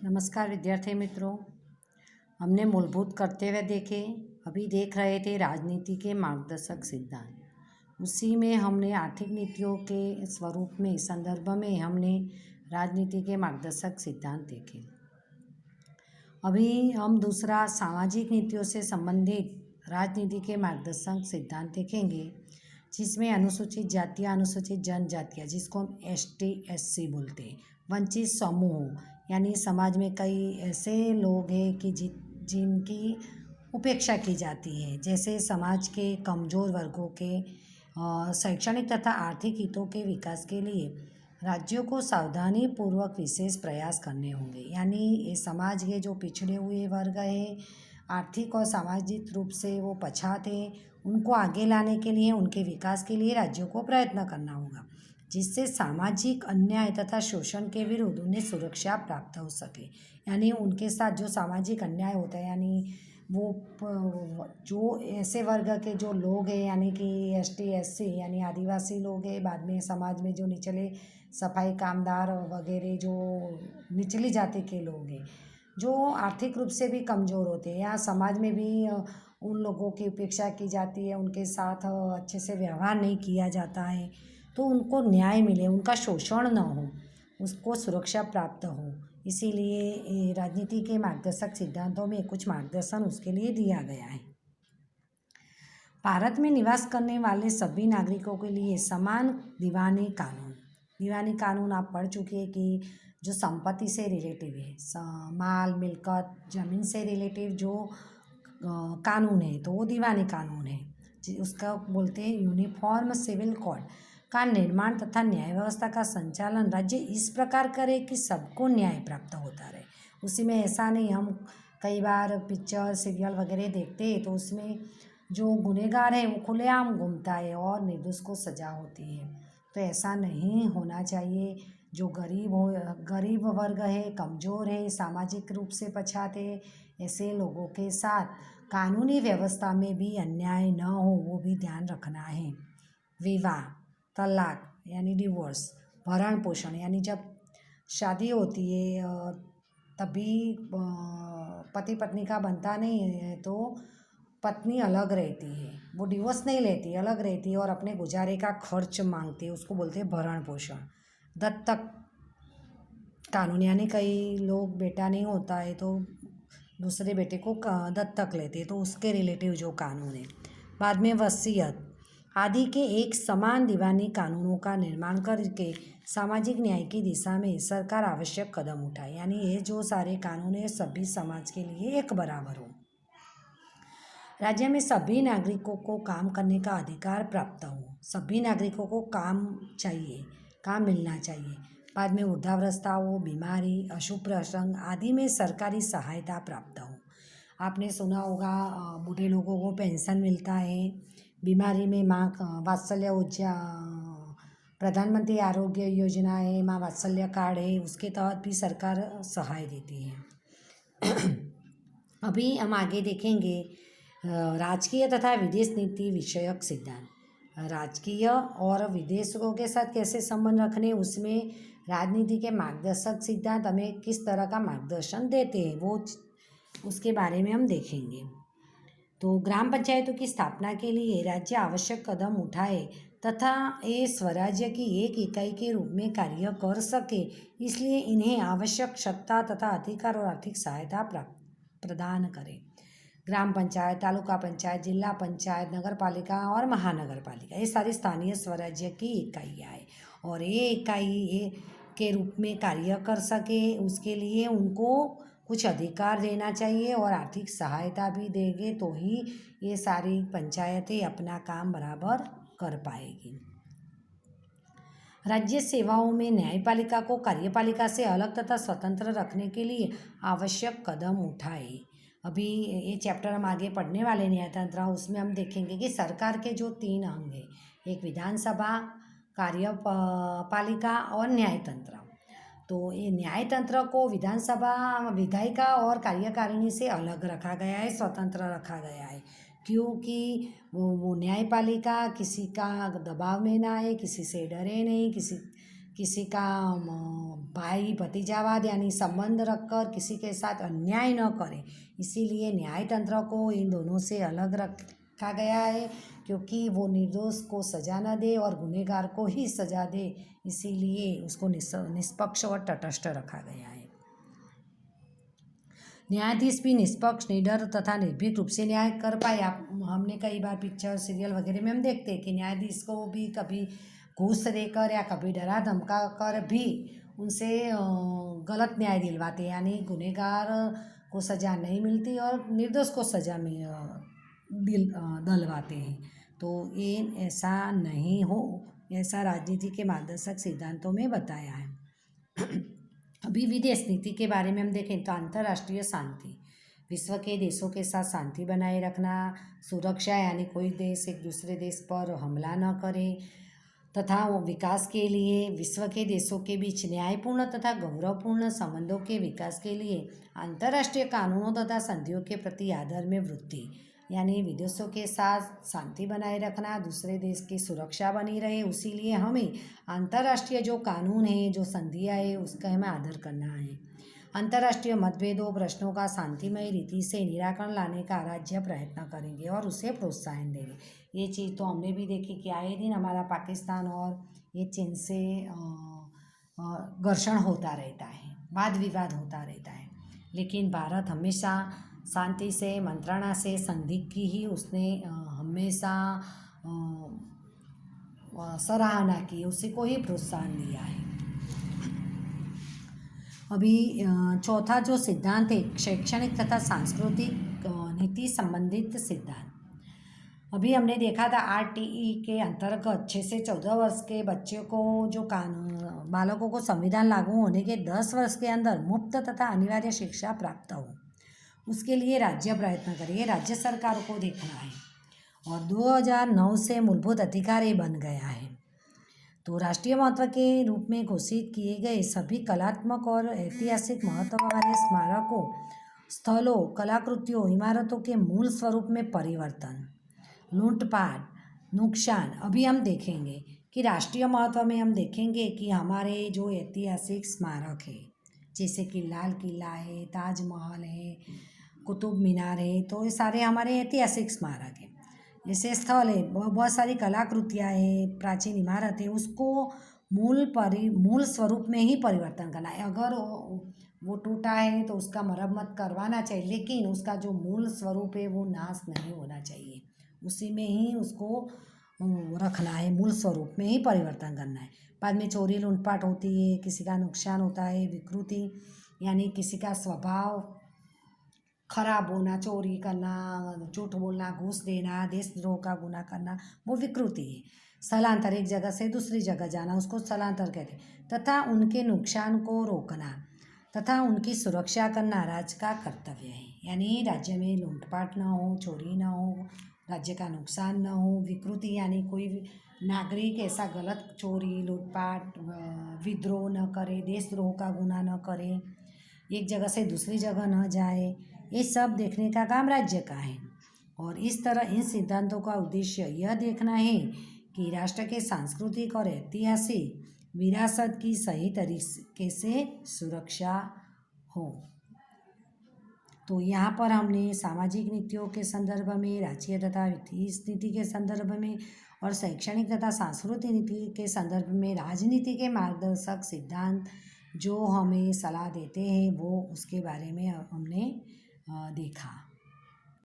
नमस्कार विद्यार्थी मित्रों। हमने मूलभूत कर्तव्य देखे, अभी देख रहे थे राजनीति के मार्गदर्शक सिद्धांत। उसी में हमने आर्थिक नीतियों के स्वरूप में संदर्भ में हमने राजनीति के मार्गदर्शक सिद्धांत देखे। अभी हम दूसरा सामाजिक नीतियों से संबंधित राजनीति के मार्गदर्शक सिद्धांत देखेंगे, जिसमें अनुसूचित जातियाँ, अनुसूचित जनजातियाँ, जिसको हम ST SC बोलते हैं, वंचित समूह, यानी समाज में कई ऐसे लोग हैं कि जिनकी उपेक्षा की जाती है, जैसे समाज के कमज़ोर वर्गों के शैक्षणिक तथा आर्थिक हितों के विकास के लिए राज्यों को सावधानी पूर्वक विशेष प्रयास करने होंगे। यानी ये समाज के जो पिछड़े हुए वर्ग हैं, आर्थिक और सामाजिक रूप से वो पछात हैं, उनको आगे लाने के लिए, उनके विकास के लिए राज्यों को प्रयत्न करना होगा, जिससे सामाजिक अन्याय तथा शोषण के विरुद्ध उन्हें सुरक्षा प्राप्त हो सके। यानी उनके साथ जो सामाजिक अन्याय होता है, यानी वो जो ऐसे वर्ग के जो लोग हैं, यानी कि ST SC यानी आदिवासी लोग हैं, बाद में समाज में जो निचले सफाई कामदार वगैरह जो निचली जाति के लोग हैं, जो आर्थिक रूप से भी कमज़ोर होते हैं, या समाज में भी उन लोगों की उपेक्षा की जाती है, उनके साथ अच्छे से व्यवहार नहीं किया जाता है, तो उनको न्याय मिले, उनका शोषण न हो, उसको सुरक्षा प्राप्त हो। इसीलिए राजनीति के मार्गदर्शक सिद्धांतों में कुछ मार्गदर्शन उसके लिए दिया गया है। भारत में निवास करने वाले सभी नागरिकों के लिए समान दीवानी कानून आप पढ़ चुके हैं कि जो संपत्ति से रिलेटिव है, माल मिल्कत ज़मीन से रिलेटिव जो कानून है, तो वो दीवानी कानून है। उसका बोलते हैं यूनिफॉर्म सिविल कोड का निर्माण तथा न्याय व्यवस्था का संचालन राज्य इस प्रकार करे कि सबको न्याय प्राप्त होता रहे। उसी में ऐसा नहीं, हम कई बार पिक्चर सीरियल वगैरह देखते हैं तो उसमें जो गुनहगार है वो खुलेआम घूमता है और निर्दोष को सजा होती है, तो ऐसा नहीं होना चाहिए। जो गरीब वर्ग है, कमज़ोर है, सामाजिक रूप से पछात है, ऐसे लोगों के साथ कानूनी व्यवस्था में भी अन्याय न हो, वो भी ध्यान रखना है। विवाह, तलाक यानी डिवोर्स, भरण पोषण यानी जब शादी होती है तभी पति पत्नी का बनता नहीं है, तो पत्नी अलग रहती है, वो डिवोर्स नहीं लेती, अलग रहती है और अपने गुजारे का खर्च मांगती है, उसको बोलते हैं भरण पोषण। दत्तक कानून, यानी कई लोग बेटा नहीं होता है तो दूसरे बेटे को दत्तक लेते हैं, तो उसके रिलेटिव जो कानून है। बाद में वसीयत आदि के एक समान दीवानी कानूनों का निर्माण करके सामाजिक न्याय की दिशा में सरकार आवश्यक कदम उठाए। यानी ये जो सारे कानून है सभी समाज के लिए एक बराबर हो। राज्य में सभी नागरिकों को काम करने का अधिकार प्राप्त हो, सभी नागरिकों को काम चाहिए, काम मिलना चाहिए। बाद में वृद्धावस्था हो, बीमारी, अशुभ प्रसंग आदि में सरकारी सहायता प्राप्त हो। आपने सुना होगा बूढ़े लोगों को पेंशन मिलता है, बीमारी में माँ वात्सल्य प्रधानमंत्री आरोग्य योजना है, माँ वात्सल्य कार्ड है, उसके तहत भी सरकार सहाय देती है। अभी हम आगे देखेंगे राजकीय तथा विदेश नीति विषयक सिद्धांत। राजकीय और विदेशों के साथ कैसे संबंध रखने, उसमें राजनीति के मार्गदर्शक सिद्धांत हमें किस तरह का मार्गदर्शन देते हैं, वो उसके बारे में हम देखेंगे। तो ग्राम पंचायतों की स्थापना के लिए राज्य आवश्यक कदम उठाए तथा ये स्वराज्य की एक इकाई के रूप में कार्य कर सके, इसलिए इन्हें आवश्यक सत्ता तथा अधिकार और आर्थिक सहायता प्रदान करें। ग्राम पंचायत, तालुका पंचायत, जिला पंचायत, नगर पालिका और महानगर पालिका, ये सारी स्थानीय स्वराज्य की इकाइयाँ हैं और ये इकाई के रूप में कार्य कर सके, उसके लिए उनको कुछ अधिकार देना चाहिए और आर्थिक सहायता भी देंगे, तो ही ये सारी पंचायतें अपना काम बराबर कर पाएगी। राज्य सेवाओं में न्यायपालिका को कार्यपालिका से अलग तथा स्वतंत्र रखने के लिए आवश्यक कदम उठाए। अभी ये चैप्टर हम आगे पढ़ने वाले न्यायतंत्र, उसमें हम देखेंगे कि सरकार के जो 3 अंग हैं, एक विधानसभा, कार्यपालिका और न्यायतंत्र। तो ये न्यायतंत्र को विधानसभा, विधायिका और कार्यकारिणी से अलग रखा गया है, स्वतंत्र रखा गया है, क्योंकि वो न्यायपालिका किसी का दबाव में ना आए, किसी से डरे नहीं, किसी का भाई भतीजावाद यानी संबंध रखकर किसी के साथ अन्याय न करे, इसीलिए न्याय तंत्र को इन दोनों से अलग रखा गया है, क्योंकि वो निर्दोष को सजा न दे और गुनहगार को ही सजा दे, इसीलिए उसको निष्पक्ष और तटस्थ रखा गया है। न्यायाधीश भी निष्पक्ष, निडर तथा निर्भीक रूप से न्याय कर पाए। हमने कई बार पिक्चर सीरियल वगैरह में हम देखते हैं कि न्यायाधीश को भी कभी घूस देकर या कभी डरा धमका कर भी उनसे गलत न्याय दिलवाते हैं, यानी गुनहगार को सज़ा नहीं मिलती और निर्दोष को सज़ा दिलवाते हैं। तो ये ऐसा नहीं हो, ऐसा राजनीति के मार्गदर्शक सिद्धांतों में बताया है। अभी विदेश नीति के बारे में हम देखें तो अंतर्राष्ट्रीय शांति, विश्व के देशों के साथ शांति बनाए रखना, सुरक्षा यानी कोई देश एक दूसरे देश पर हमला न करे, तथा विकास के लिए विश्व के देशों के बीच न्यायपूर्ण तथा गौरवपूर्ण संबंधों के विकास के लिए अंतर्राष्ट्रीय कानूनों तथा संधियों के प्रति आदर में वृद्धि, यानी विदेशों के साथ शांति बनाए रखना, दूसरे देश की सुरक्षा बनी रहे, उसी लिए हमें अंतर्राष्ट्रीय जो कानून है, जो संधियाँ है, उसका हमें आदर करना है। अंतर्राष्ट्रीय मतभेदों प्रश्नों का शांतिमय रीति से निराकरण लाने का राज्य प्रयत्न करेंगे और उसे प्रोत्साहन देंगे। ये चीज़ तो हमने भी देखी कि आए दिन हमारा पाकिस्तान और ये चीन से घर्षण होता रहता है, वाद विवाद होता रहता है, लेकिन भारत हमेशा शांति से, मंत्रणा से, संधि की ही उसने हमेशा सराहना की, उसी को ही प्रोत्साहन दिया है। अभी चौथा जो सिद्धांत है शैक्षणिक तथा सांस्कृतिक नीति संबंधित सिद्धांत। अभी हमने देखा था RTE के अंतर्गत 6 से 14 वर्ष के बच्चे को जो कानून बालकों को संविधान लागू होने के 10 वर्ष के अंदर मुफ्त तथा अनिवार्य शिक्षा प्राप्त हो, उसके लिए राज्य प्रयत्न करें, राज्य सरकार को देखना है। और 2009 से मूलभूत अधिकार ये बन गया है। तो राष्ट्रीय महत्व के रूप में घोषित किए गए सभी कलात्मक और ऐतिहासिक महत्व वाले स्मारकों, स्थलों, कलाकृतियों, इमारतों के मूल स्वरूप में परिवर्तन, लूटपाट, नुकसान, अभी हम देखेंगे कि राष्ट्रीय महत्व में हम देखेंगे कि हमारे जो ऐतिहासिक स्मारक है, जैसे कि लाल किला है, ताजमहल है, कुतुब मीनार है, तो ये सारे हमारे ऐतिहासिक स्मारक हैं। जैसे स्थल है, बहुत सारी कलाकृतियाँ हैं, प्राचीन इमारत है, उसको मूल स्वरूप में ही परिवर्तन करना है। अगर वो टूटा है तो उसका मरम्मत करवाना चाहिए, लेकिन उसका जो मूल स्वरूप है वो नाश नहीं होना चाहिए, उसी में ही उसको रखना है, मूल स्वरूप में ही परिवर्तन करना है। बाद में चोरी लूटपाट होती है, किसी का नुकसान होता है, विकृति यानी किसी का स्वभाव खराब होना, चोरी करना, झूठ बोलना, घूस देना, देशद्रोह का गुनाह करना, वो विकृति है। स्थलांतर, एक जगह से दूसरी जगह जाना, उसको स्थलांतर कहते हैं। तथा उनके नुकसान को रोकना तथा उनकी सुरक्षा करना राज्य का कर्तव्य है, यानी राज्य में लूटपाट ना हो, चोरी ना हो, राज्य का नुकसान ना हो, विकृति यानी कोई नागरिक ऐसा गलत चोरी, लूटपाट, विद्रोह न करे, देशद्रोह का गुनाह न करे, एक जगह से दूसरी जगह न जाए, ये सब देखने का काम राज्य का है। और इस तरह इन सिद्धांतों का उद्देश्य यह देखना है कि राष्ट्र के सांस्कृतिक और ऐतिहासिक विरासत की सही तरीके से सुरक्षा हो। तो यहाँ पर हमने सामाजिक नीतियों के संदर्भ में, राज्य तथा वित्तीय नीति के संदर्भ में और शैक्षणिक तथा सांस्कृतिक नीति के संदर्भ में राजनीति के मार्गदर्शक सिद्धांत जो हमें सलाह देते हैं वो उसके बारे में हमने देखा।